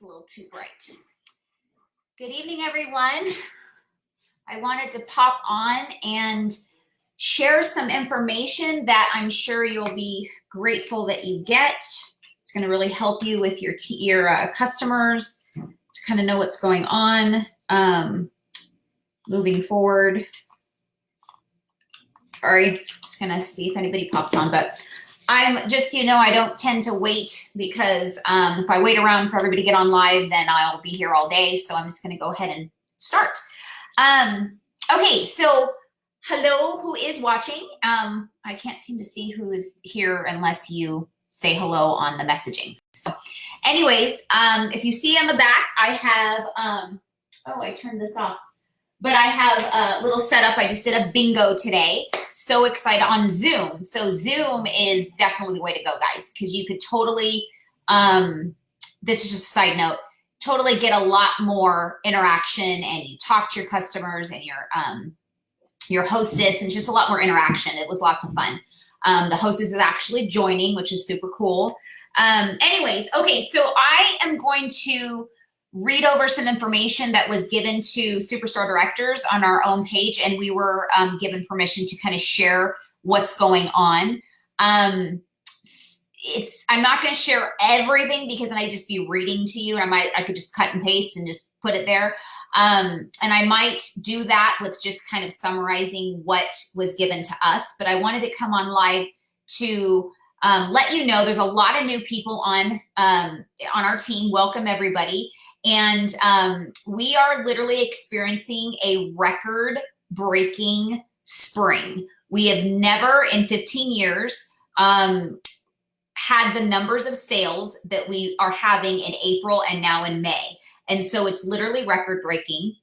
a little too bright. Good evening, everyone. I wanted to pop on and share some information that I'm sure you'll be grateful that you get. It's going to really help you with your customers to kind of know what's going on moving forward. Sorry, just going to see if anybody pops on, but I'm just, I don't tend to wait because if I wait around for everybody to get on live, then I'll be here all day. So I'm just going to go ahead and start. Okay, so hello, who is watching? I can't seem to see who is here unless you say hello on the messaging. So anyways, if you see on the back, I have, oh, I turned this off. But I have a little setup. I just did a bingo today. So excited on Zoom. So Zoom is definitely the way to go, guys, because you could totally, this is just a side note, totally get a lot more interaction and you talk to your customers and your hostess and just a lot more interaction. It was lots of fun. The hostess is actually joining, which is super cool. Anyways, okay, so I am going to read over some information that was given to Superstar directors on our own page, and we were given permission to kind of share what's going on. I'm not going to share everything because then I'd just be reading to you, and I could just cut and paste and just put it there. And I might do that with just kind of summarizing what was given to us, but I wanted to come on live to let you know there's a lot of new people on our team. Welcome, everybody. And we are literally experiencing a record-breaking spring. We have never in 15 years had the numbers of sales that we are having in April and now in May. And so it's literally record-breaking.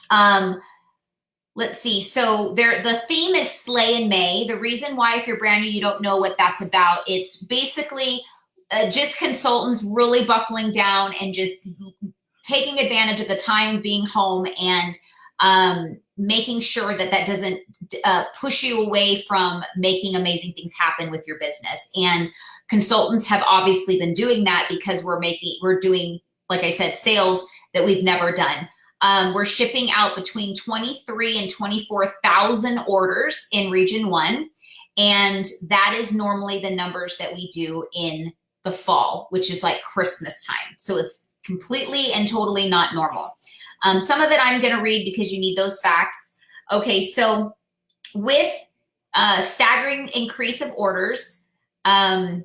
Let's see. So the theme is Slay in May. The reason why, if you're brand new, you don't know what that's about, it's basically just consultants really buckling down and just taking advantage of the time being home and making sure that doesn't push you away from making amazing things happen with your business. And consultants have obviously been doing that because we're doing, like I said, sales that we've never done. We're shipping out between 23 and 24,000 orders in Region 1. And that is normally the numbers that we do in the fall, which is like Christmas time. So it's completely and totally not normal. Some of it I'm going to read because you need those facts. Okay, so with staggering increase of orders, and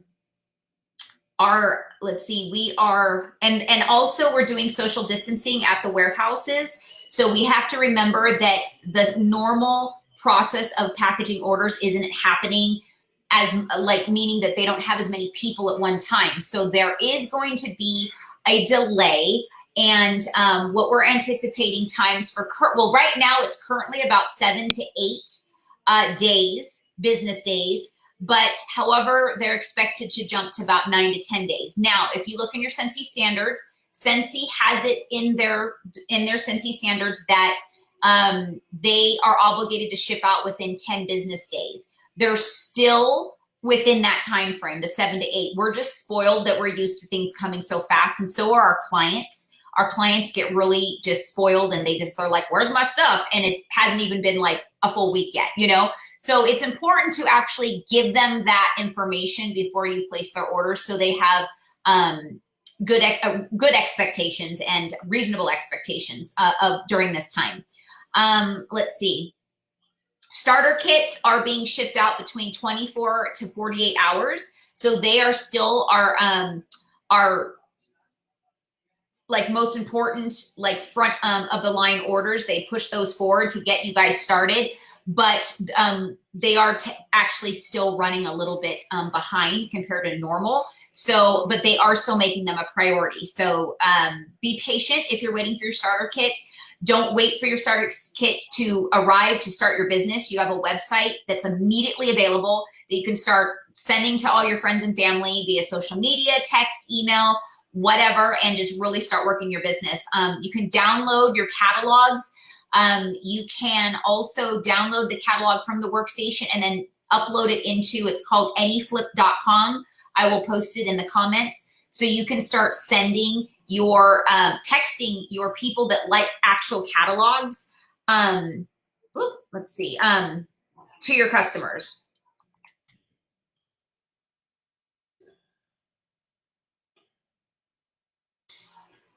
also we're doing social distancing at the warehouses. So we have to remember that the normal process of packaging orders isn't happening meaning that they don't have as many people at one time. So there is going to be a delay. And what we're anticipating times right now it's currently about 7 to 8 days, business days. But however, they're expected to jump to about 9 to 10 days. Now, if you look in your Scentsy standards, Scentsy has it in their Scentsy standards that they are obligated to ship out within 10 business days. They're still within that time frame, the 7 to 8. We're just spoiled that we're used to things coming so fast, and so are our clients. Our clients get really just spoiled, and they're like, "Where's my stuff?" And it hasn't even been like a full week yet, So it's important to actually give them that information before you place their orders, so they have good expectations and reasonable expectations during this time. Let's see. Starter kits are being shipped out between 24 to 48 hours. So they are still our like most important, like front of the line orders. They push those forward to get you guys started, but they are actually still running a little bit behind compared to normal. So, but they are still making them a priority. So be patient if you're waiting for your starter kit. Don't wait for your starter kit to arrive to start your business. You have a website that's immediately available that you can start sending to all your friends and family via social media, text, email, whatever, and just really start working your business. You can download your catalogs. You can also download the catalog from the workstation and then upload it into, it's called anyflip.com. I will post it in the comments. So you can start sending you're texting your people that like actual catalogs, let's see, to your customers.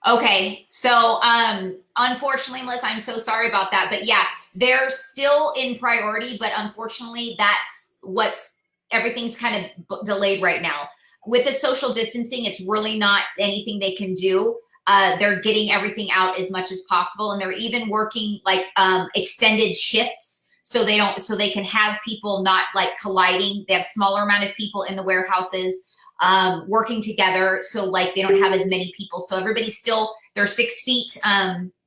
Okay, so unfortunately, Melissa, I'm so sorry about that. But yeah, they're still in priority, but unfortunately, that's what's everything's kind of delayed right now. With the social distancing, it's really not anything they can do. They're getting everything out as much as possible, and they're even working like extended shifts so they can have people not like colliding. They have smaller amount of people in the warehouses working together, so like they don't have as many people, so everybody's still, they're 6 feet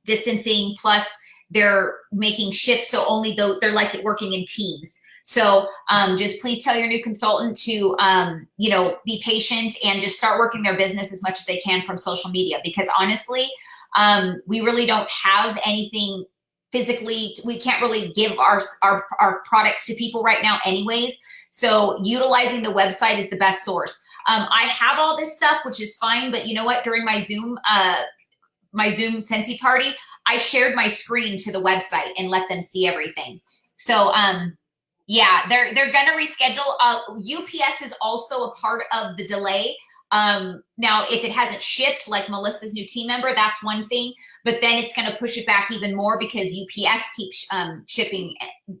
distancing, plus they're making shifts, so only though they're like working in teams. So just please tell your new consultant to be patient and just start working their business as much as they can from social media, because honestly we really don't have anything physically, we can't really give our products to people right now anyways, so utilizing the website is the best source. I have all this stuff, which is fine, but you know what? During my Zoom Scentsy party, I shared my screen to the website and let them see everything. So, yeah, they're gonna reschedule. UPS is also a part of the delay. Now, if it hasn't shipped, like Melissa's new team member, that's one thing. But then it's gonna push it back even more because UPS keeps shipping,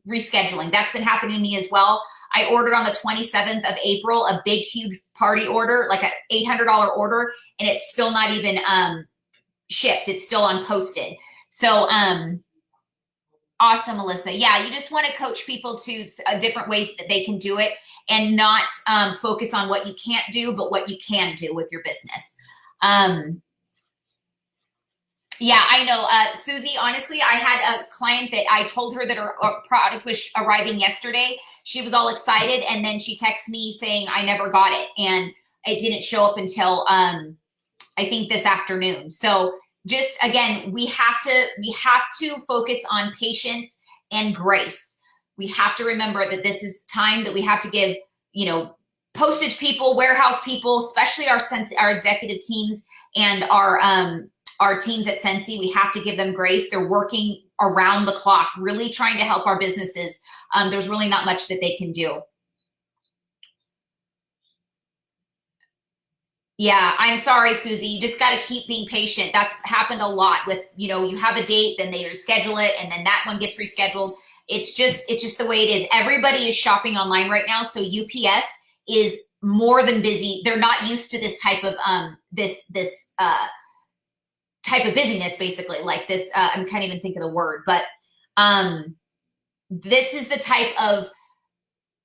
rescheduling. That's been happening to me as well. I ordered on the 27th of April a big, huge party order, like an $800 order, and it's still not even shipped. It's still unposted. So, awesome, Melissa. Yeah, you just want to coach people to different ways that they can do it and not focus on what you can't do, but what you can do with your business. Yeah, I know. Susie, honestly, I had a client that I told her that her product was arriving yesterday. She was all excited, and then she texted me saying, I never got it. And it didn't show up until, I think this afternoon. So just, again, we have to focus on patience and grace. We have to remember that this is time that we have to give, postage people, warehouse people, especially our executive teams and our teams at Scentsy, we have to give them grace. They're working around the clock, really trying to help our businesses. There's really not much that they can do. Yeah, I'm sorry, Susie. You just got to keep being patient. That's happened a lot with, you have a date, then they reschedule it, and then that one gets rescheduled. It's just the way it is. Everybody is shopping online right now, so UPS is more than busy. They're not used to this type of type of busyness, basically, like this. I can't even think of the word, but this is the type of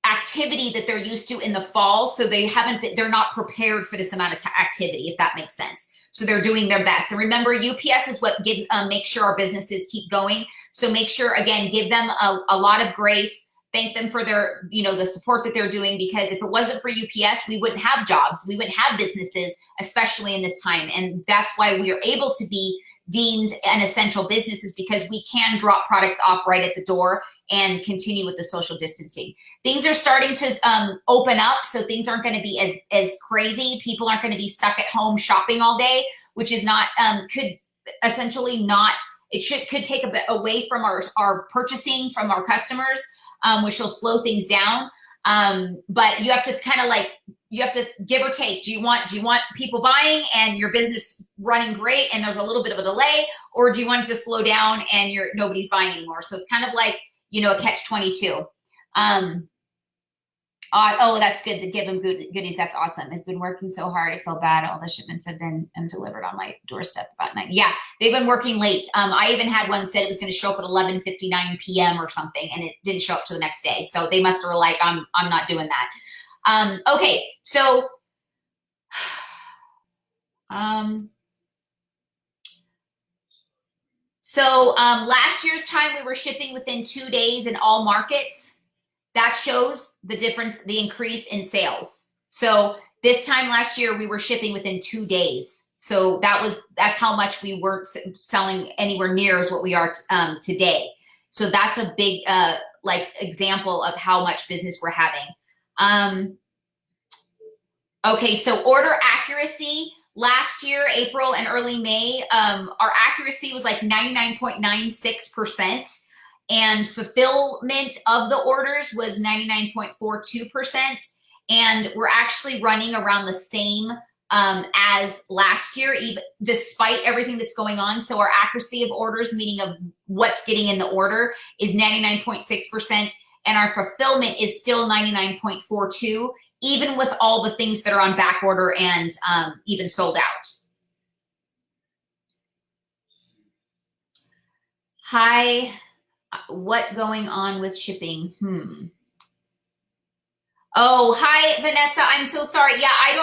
activity that they're used to in the fall. So they're not prepared for this amount of activity, if that makes sense. So they're doing their best. And remember, UPS is what gives, make sure our businesses keep going. So make sure, again, give them a lot of grace. Thank them for their, the support that they're doing, because if it wasn't for UPS, we wouldn't have jobs. We wouldn't have businesses, especially in this time. And that's why we are able to be deemed an essential business, is because we can drop products off right at the door and continue with the social distancing. Things are starting to open up, so things aren't going to be as crazy. People aren't going to be stuck at home shopping all day, which is not, could essentially not, could take a bit away from our purchasing from our customers, which will slow things down. But you have to kind of you have to give or take. Do you want people buying and your business running great and there's a little bit of a delay, or do you want it to slow down and nobody's buying anymore? So it's kind of like, a catch-22. Oh, that's good to give them goodies. That's awesome. It's been working so hard. I feel bad. All the shipments have been delivered on my doorstep about 9. Yeah, they've been working late. I even had one said it was going to show up at 11:59 p.m. or something, and it didn't show up to the next day. So they must have were like, I'm not doing that. Okay, so last year's time we were shipping within 2 days in all markets. That shows the difference, the increase in sales. So this time last year, we were shipping within 2 days. So that's how much we weren't selling anywhere near as what we are today. So that's a big example of how much business we're having. Okay, so order accuracy. last year, April and early May, our accuracy was like 99.96%, and fulfillment of the orders was 99.42%. And we're actually running around the same as last year, even despite everything that's going on. So our accuracy of orders, meaning of what's getting in the order, is 99.6%, and our fulfillment is still 99.42%, even with all the things that are on back order and even sold out. Hi, what going on with shipping? Oh, hi, Vanessa. I'm so sorry. Yeah, I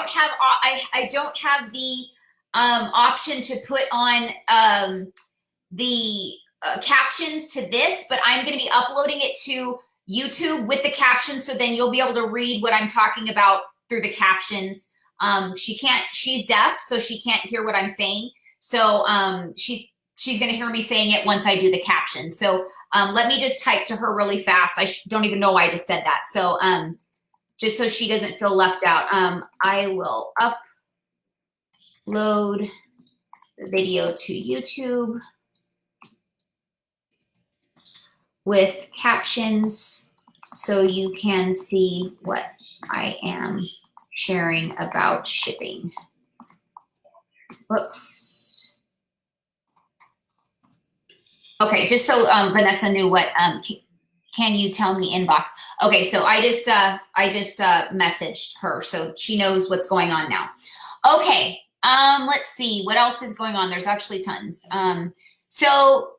don't have the option to put on the captions to this, but I'm going to be uploading it to YouTube with the captions, so then you'll be able to read what I'm talking about through the captions. She's deaf, so she can't hear what I'm saying. So she's going to hear me saying it once I do the captions. So let me just type to her really fast. I don't even know why I just said that. So just so she doesn't feel left out. I will upload the video to YouTube with captions so you can see what I am sharing about shipping. Whoops. Okay, just so Vanessa knew what, can you tell me inbox? Okay, so I just messaged her, so she knows what's going on now. Okay, let's see what else is going on. There's actually tons. So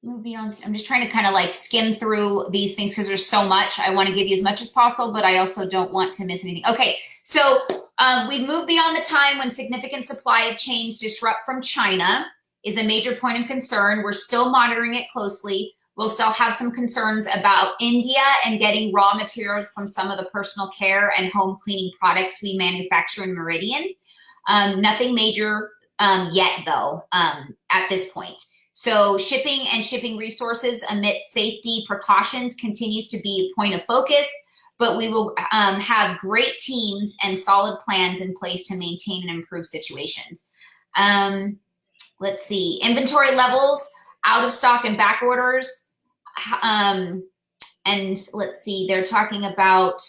moving on. I'm just trying to kind of like skim through these things because there's so much. I want to give you as much as possible, but I also don't want to miss anything. Okay, so we've moved beyond the time when significant supply of chains disrupt from China is a major point of concern. We're still monitoring it closely. We'll still have some concerns about India and getting raw materials from some of the personal care and home cleaning products we manufacture in Meridian. Nothing major yet, though, at this point. So shipping and shipping resources amidst safety precautions continues to be a point of focus, but we will have great teams and solid plans in place to maintain and improve situations. Let's see, inventory levels, out of stock and back orders. And let's see, they're talking about,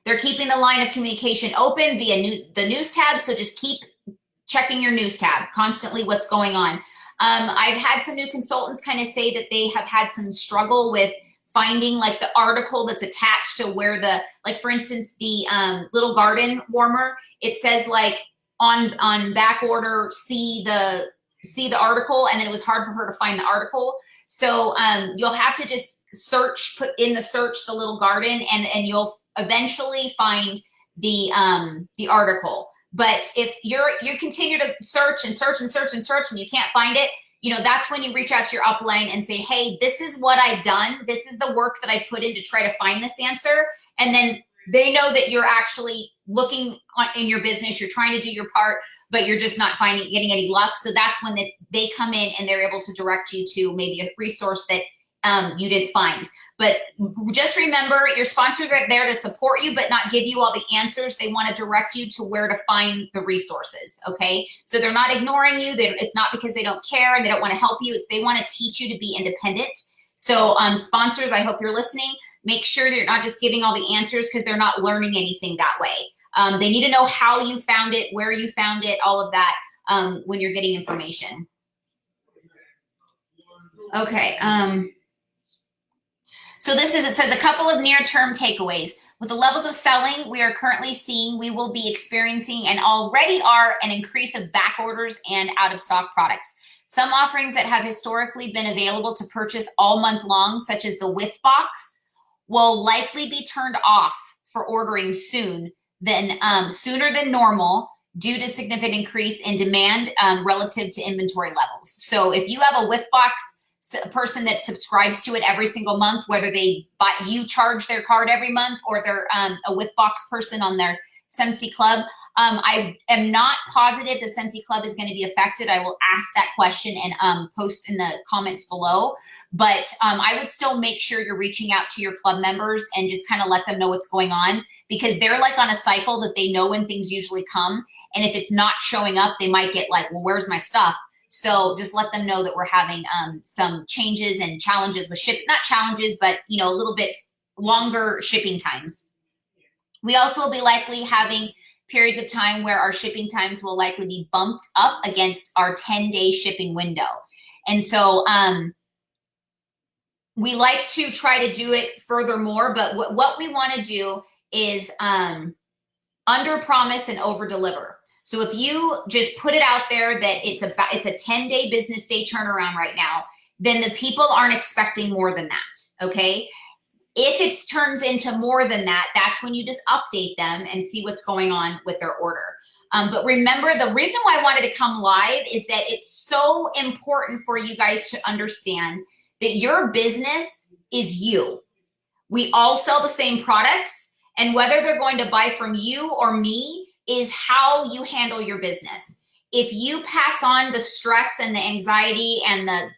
they're keeping the line of communication open via the news tab. So just keep checking your news tab constantly, what's going on. I've had some new consultants kind of say that they have had some struggle with finding like the article that's attached to where the, like for instance, the little garden warmer, it says like on back order, see the article, and then it was hard for her to find the article. So you'll have to just search, put in the search the little garden, and you'll eventually find the article. But if you continue to search and search and search and search and you can't find it, you know, that's when you reach out to your upline and say, hey, this is what I've done. This is the work that I put in to try to find this answer. And then they know that you're actually looking in your business, you're trying to do your part, but you're just not getting any luck. So that's when they come in and they're able to direct you to maybe a resource that you didn't find. But just remember, your sponsors are there to support you, but not give you all the answers. They want to direct you to where to find the resources, okay? So they're not ignoring you. It's not because they don't care and they don't want to help you. It's they want to teach you to be independent. So sponsors, I hope you're listening. Make sure that you're not just giving all the answers because they're not learning anything that way. They need to know how you found it, where you found it, all of that when you're getting information. Okay. So it says a couple of near-term takeaways. With the levels of selling we are currently seeing, we will be experiencing and already are an increase of back orders and out-of-stock products. Some offerings that have historically been available to purchase all month long, such as the With Box, will likely be turned off for ordering sooner than normal due to significant increase in demand relative to inventory levels. So if you have a With Box, a person that subscribes to it every single month, whether you charge their card every month or they're a With Box person on their Scentsy Club, I am not positive the Scentsy Club is going to be affected. I will ask that question and post in the comments below. But I would still make sure you're reaching out to your club members and just kind of let them know what's going on. because they're like on a cycle that they know when things usually come. And if it's not showing up, they might get like, well, where's my stuff? So just let them know that we're having some changes and challenges with not challenges, but a little bit longer shipping times. We also will be likely having periods of time where our shipping times will likely be bumped up against our 10-day shipping window. And so we like to try to do it furthermore, but what we want to do is under promise and over deliver. So if you just put it out there that it's a 10-day business day turnaround right now, then the people aren't expecting more than that, okay? If it turns into more than that, that's when you just update them and see what's going on with their order. But remember, the reason why I wanted to come live is that it's so important for you guys to understand that your business is you. We all sell the same products, and whether they're going to buy from you or me is how you handle your business. If you pass on the stress and the anxiety and the,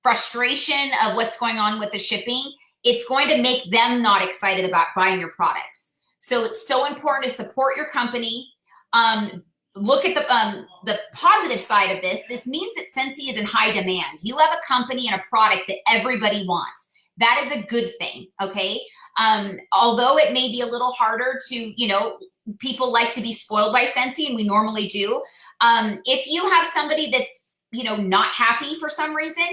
frustration of what's going on with the shipping, it's going to make them not excited about buying your products. So it's so important to support your company. Look at the positive side of this. This means that Scentsy is in high demand. You have a company and a product that everybody wants. That is a good thing, okay? Although it may be a little harder to, people like to be spoiled by Scentsy, and we normally do. If you have somebody that's, not happy for some reason,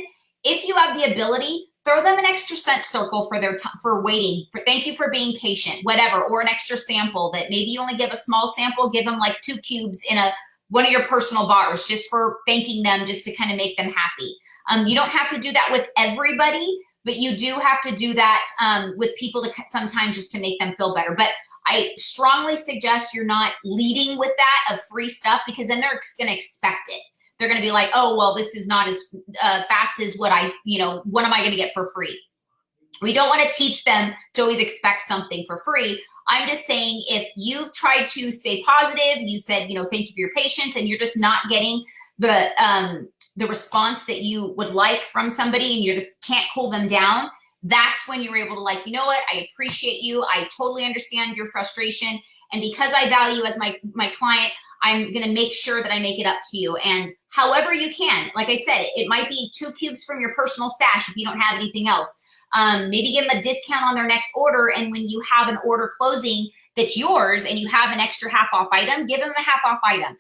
if you have the ability, throw them an extra scent circle for for waiting, for thank you for being patient, whatever, or an extra sample that maybe you only give a small sample, give them like 2 cubes in one of your personal bars just for thanking them, just to kind of make them happy. You don't have to do that with everybody, but you do have to do that with people to sometimes just to make them feel better. But I strongly suggest you're not leading with that of free stuff, because then they're going to expect it. They're going to be like, oh, well, this is not as fast as what what am I going to get for free? We don't want to teach them to always expect something for free. I'm just saying, if you've tried to stay positive, you said, thank you for your patience, and you're just not getting the response that you would like from somebody, and you just can't cool them down, that's when you're able to like, you know what, I appreciate you. I totally understand your frustration. And because I value you as my client, I'm going to make sure that I make it up to you. And however you can, like I said, it might be 2 cubes from your personal stash if you don't have anything else. Maybe give them a discount on their next order. And when you have an order closing that's yours and you have an extra half off item, give them a half off item.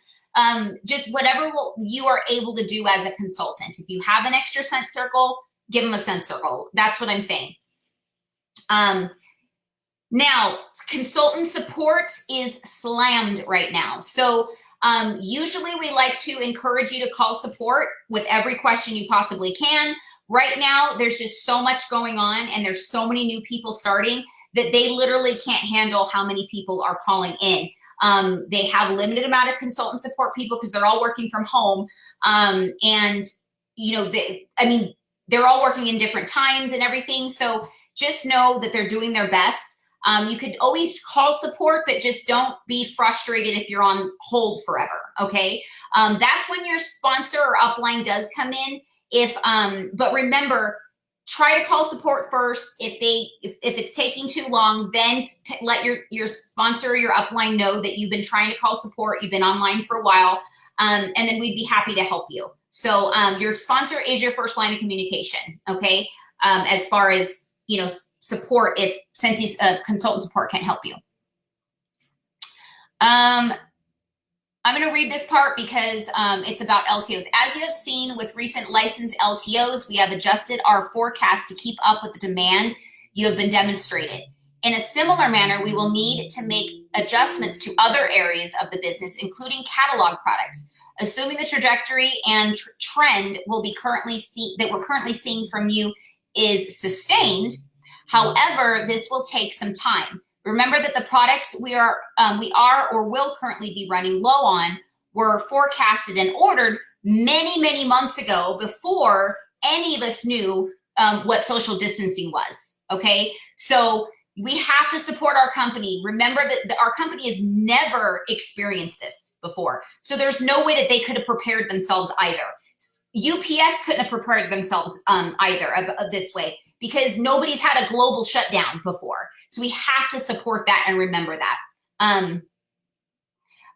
Just whatever you are able to do as a consultant. If you have an extra scent circle, give them a scent circle. That's what I'm saying. Now, consultant support is slammed right now. So usually we like to encourage you to call support with every question you possibly can. Right now, there's just so much going on, and there's so many new people starting that they literally can't handle how many people are calling in. They have a limited amount of consultant support people because they're all working from home. They're all working in different times and everything. So just know that they're doing their best. You could always call support, but just don't be frustrated if you're on hold forever, okay? That's when your sponsor or upline does come in. But remember, try to call support first. If it's taking too long, then let your sponsor or your upline know that you've been trying to call support, you've been online for a while, and then we'd be happy to help you. So your sponsor is your first line of communication, okay? As far as, support, if Scentsy's consultant support can't help you. I'm going to read this part because it's about LTOs. As you have seen with recent licensed LTOs, we have adjusted our forecast to keep up with the demand you have been demonstrated. In a similar manner, we will need to make adjustments to other areas of the business, including catalog products. Assuming the trajectory and trend will be that we're currently seeing from you is sustained. However, this will take some time. Remember that the products we are or will currently be running low on were forecasted and ordered many, many months ago before any of us knew what social distancing was, okay? So we have to support our company. Remember that our company has never experienced this before. So there's no way that they could have prepared themselves either. UPS couldn't have prepared themselves either of this way, because nobody's had a global shutdown before. So we have to support that and remember that.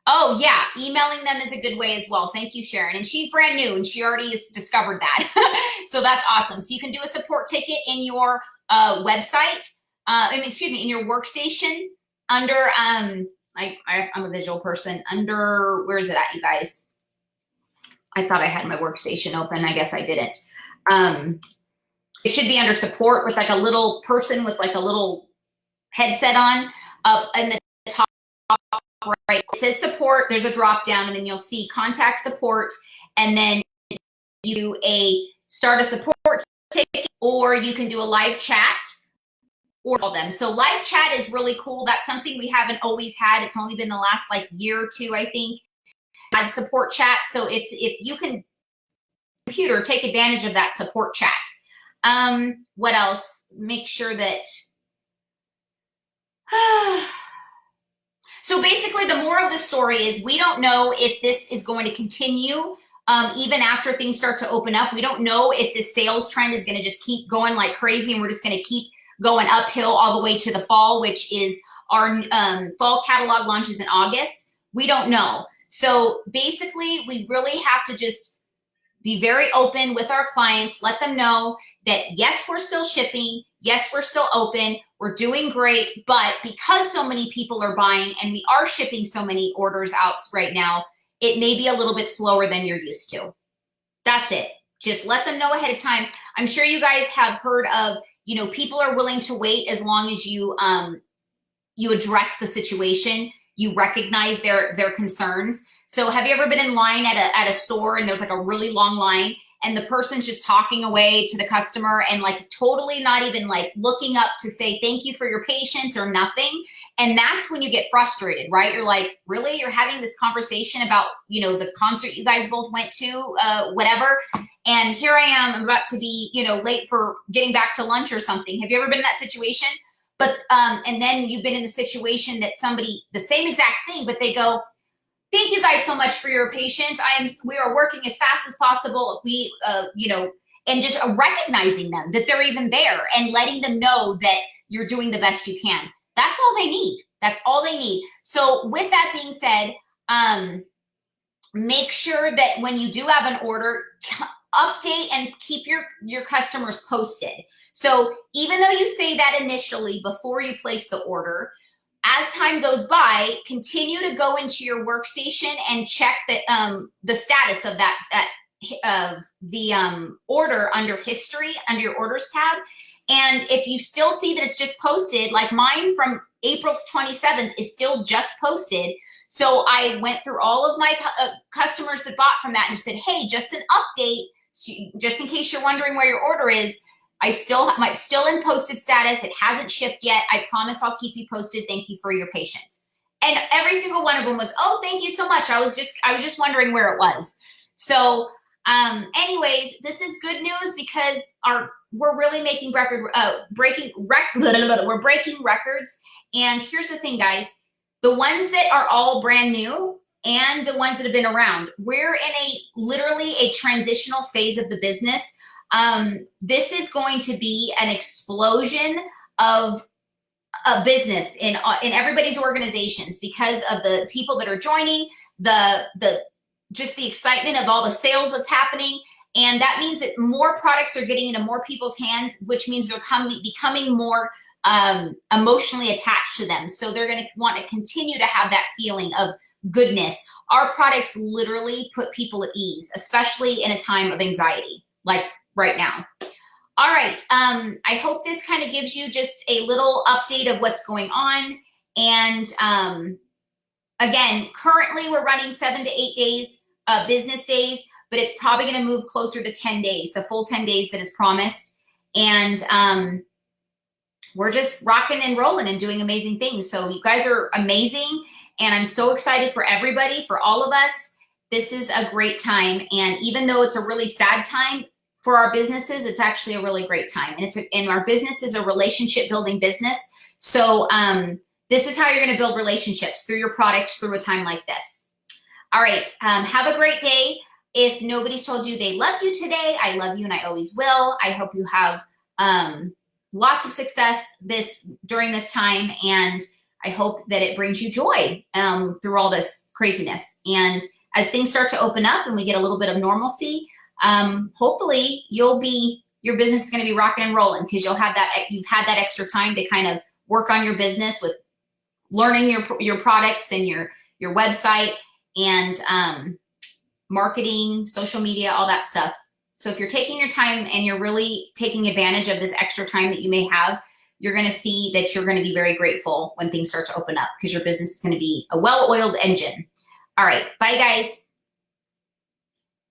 Oh yeah, emailing them is a good way as well. Thank you, Sharon. And she's brand new and she already has discovered that. So that's awesome. So you can do a support ticket in your website, in your workstation under, I'm a visual person, under, where's it at, you guys? I thought I had my workstation open. I guess I didn't. It should be under support with like a little person with like a little headset on up in the top right. It says support. There's a drop down, and then you'll see contact support, and then you do start a support ticket, or you can do a live chat or call them. So live chat is really cool. That's something we haven't always had. It's only been the last like year or two, I think, had support chat. So if you can computer, take advantage of that support chat. What else? Make sure that so basically the moral of the story is we don't know if this is going to continue even after things start to open up. We don't know if this sales trend is going to just keep going like crazy and we're just going to keep going uphill all the way to the fall, which is our fall catalog launches in August. We don't know. So basically we really have to just be very open with our clients, let them know that yes, we're still shipping, yes, we're still open, we're doing great, but because so many people are buying and we are shipping so many orders out right now, it may be a little bit slower than you're used to. That's it. Just let them know ahead of time. I'm sure you guys have heard of, people are willing to wait as long as you address the situation, you recognize their concerns. So have you ever been in line at a store and there's like a really long line and the person's just talking away to the customer and like totally not even like looking up to say thank you for your patience or nothing? And that's when you get frustrated, right? You're like, really? You're having this conversation about, the concert you guys both went to, whatever. And here I am, I'm about to be, late for getting back to lunch or something. Have you ever been in that situation? But, and then you've been in a situation that somebody, the same exact thing, but they go, thank you guys so much for your patience. We are working as fast as possible. We, and just recognizing them that they're even there and letting them know that you're doing the best you can. That's all they need. That's all they need. So with that being said, make sure that when you do have an order, update and keep your customers posted. So even though you say that initially before you place the order, as time goes by, continue to go into your workstation and check the status of the order under history, under your orders tab. And if you still see that it's just posted, like mine from April 27th is still just posted. So I went through all of my customers that bought from that and said, hey, just an update, just in case you're wondering where your order is. It's still in posted status. It hasn't shipped yet. I promise I'll keep you posted. Thank you for your patience. And every single one of them was, oh, thank you so much. I was just wondering where it was. So anyways, this is good news because we're really making breaking records. And here's the thing, guys, the ones that are all brand new and the ones that have been around, we're in literally a transitional phase of the business. This is going to be an explosion of a business in everybody's organizations because of the people that are joining, just the excitement of all the sales that's happening. And that means that more products are getting into more people's hands, which means they're becoming more emotionally attached to them. So they're going to want to continue to have that feeling of goodness. Our products literally put people at ease, especially in a time of anxiety, like right now. All right. I hope this kind of gives you just a little update of what's going on. And again, currently we're running 7 to 8 days, business days, but it's probably going to move closer to 10 days, the full 10 days that is promised. And we're just rocking and rolling and doing amazing things. So you guys are amazing. And I'm so excited for everybody, for all of us. This is a great time. And even though it's a really sad time, for our businesses, it's actually a really great time. And our business is a relationship building business. So this is how you're going to build relationships, through your products, through a time like this. All right. Have a great day. If nobody's told you they loved you today, I love you and I always will. I hope you have lots of success during this time, and I hope that it brings you joy through all this craziness. And as things start to open up and we get a little bit of normalcy, hopefully your business is going to be rocking and rolling, because you've had that extra time to kind of work on your business with learning your products and your website and marketing, social media, all that stuff. So if you're taking your time and you're really taking advantage of this extra time that you may have, you're going to see that you're going to be very grateful when things start to open up, because your business is going to be a well-oiled engine. All right. Bye, guys.